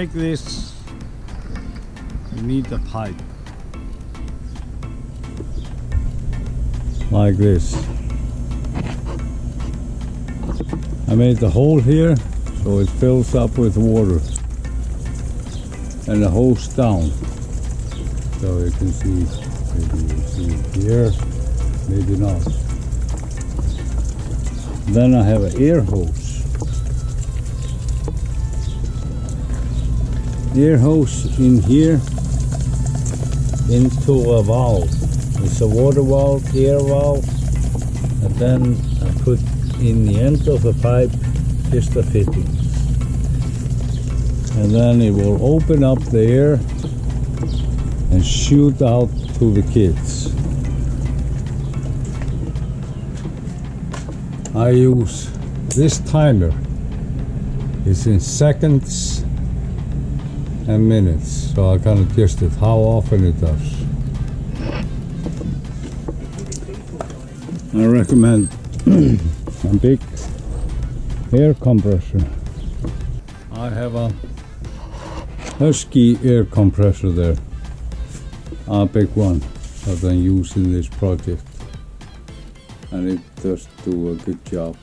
make this, you need a pipe. Like this. I made the hole here so it fills up with water. And the hose down. So you can see, maybe you see it here, maybe not. Then I have an air hose. Air hose in here into a valve. It's a water valve, air valve, and then I put in the end of the pipe just a fitting. And then it will open up the air and shoot out to the kids. I use this timer. It's in seconds and minutes, so I can adjust it how often it does. I recommend a big air compressor. I have a Husky air compressor there, a big one that I use in this project, and it does do a good job.